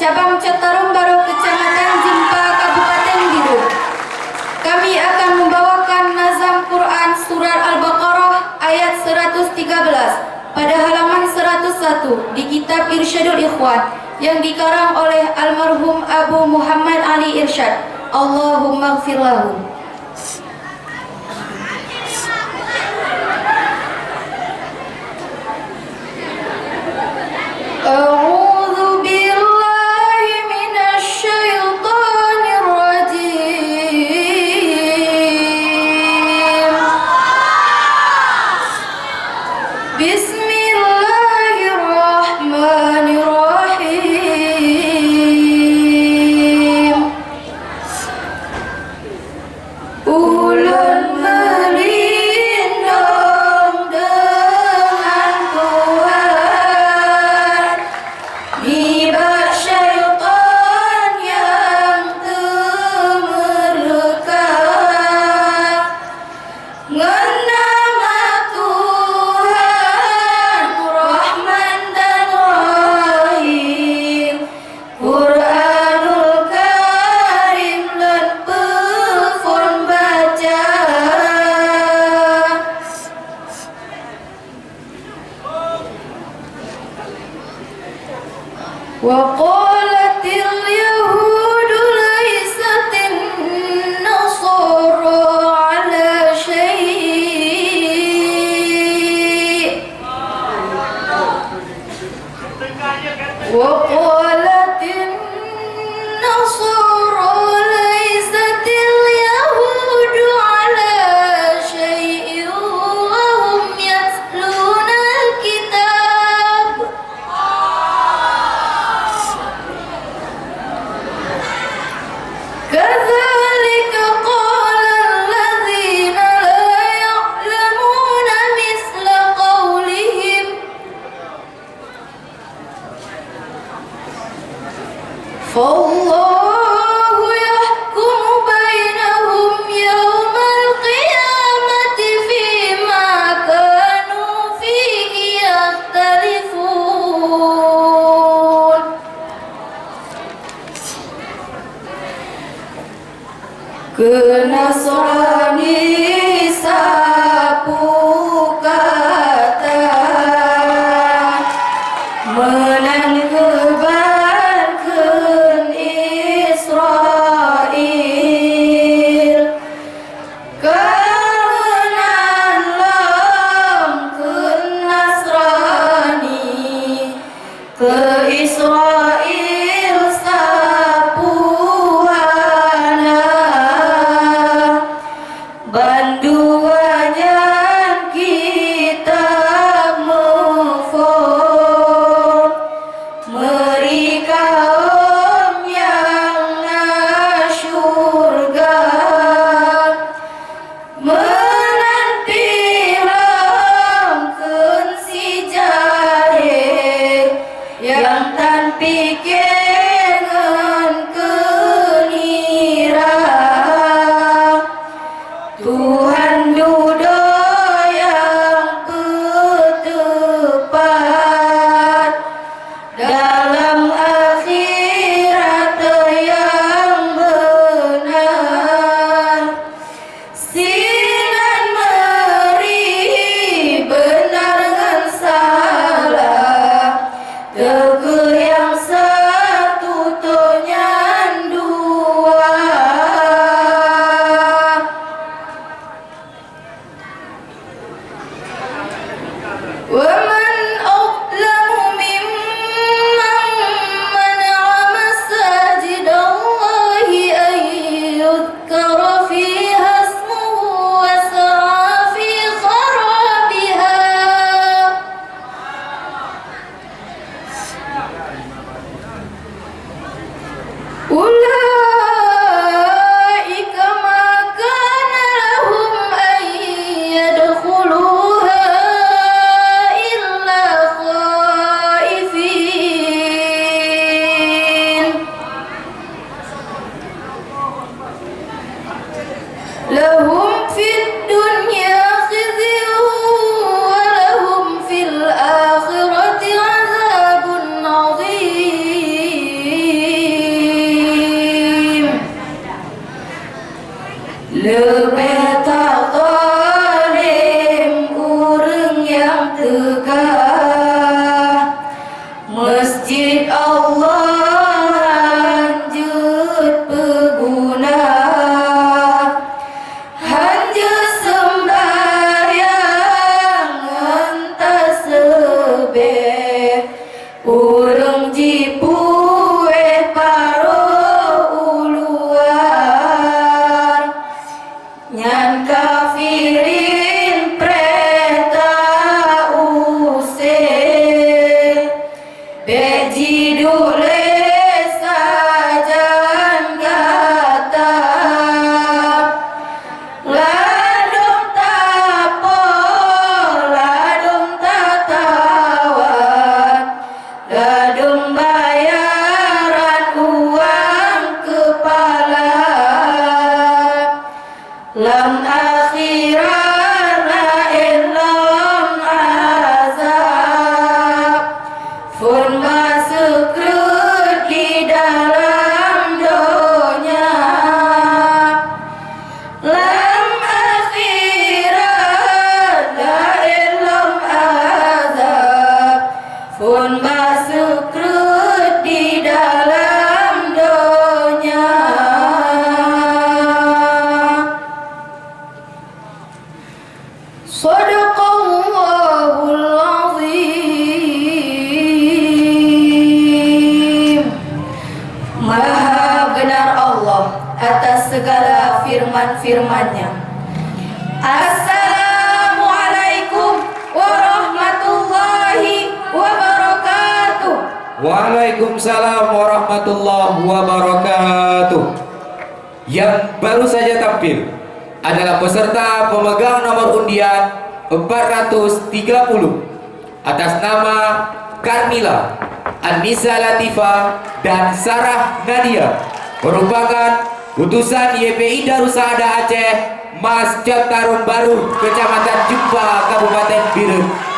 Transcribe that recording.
cabang Citarum Baru, Kecamatan Jimpa, Kabupaten Biduk. Kami akan membawakan nazam Quran Surat Al-Baqarah ayat 113 pada halaman 101 di kitab Irsyadul Ikhwan yang dikarang oleh almarhum Abu Muhammad Ali Irsyad. Allahumma gfir lahu. وقالت اليهود ليست النصارى على شيء وقالت النصارى ليست اليهود على شيء وهم يتلون الكتاب كذلك قال الذين لا يعلمون مثل قولهم فالله يحكم بينهم يوم القيامة فيما كانوا فيه يختلفون Kenasrani sapu kata menang kebarkan Israel kemenan lam ke Nasrani ke Israel sapuana banduanya kita mufon mereka yang surga menanti langkun si jahil yang tan pikiran kenira Tuhan duda yang ketepat dalam akhirat yang benar sinan meri benar dengan salah tege yang satu tonyan dua ومن أظلم ممن منع مساجد الله أن يذكر فيها اسمه وسعى في خرابها أولئك ما كان لهم أن يدخلوها إلا خائفين لهم في الدنيا خزي ولهم في الآخرة عذاب عظيم Lebeta tolim urang yang tegak Masjid Allah lanjut peguna Hanjut sembahyang entas sebe Urang jipue paro uluan Nyan kafirin preta usir Beji dule sajan gata Ladung tapo, ladung tatawan Ladung bayaran uang kepala Lam akhirat la ilam azab Fun masuk di dalam dunia Lam akhirat la ilam azab Fun masuk di dalam dunia Sadaqallahul azim. Maha benar Allah atas segala firman-firman-Nya. Assalamualaikum warahmatullahi wabarakatuh. Waalaikumsalam warahmatullahi wabarakatuh. Yang baru saja tampil adalah peserta pemegang nomor undian 430 atas nama Karmila, Anissa Latifah, dan Sarah Nadia, merupakan utusan YPI Darussaada Aceh, Masjid Tarun Baru, Kecamatan Jumpa, Kabupaten Biren.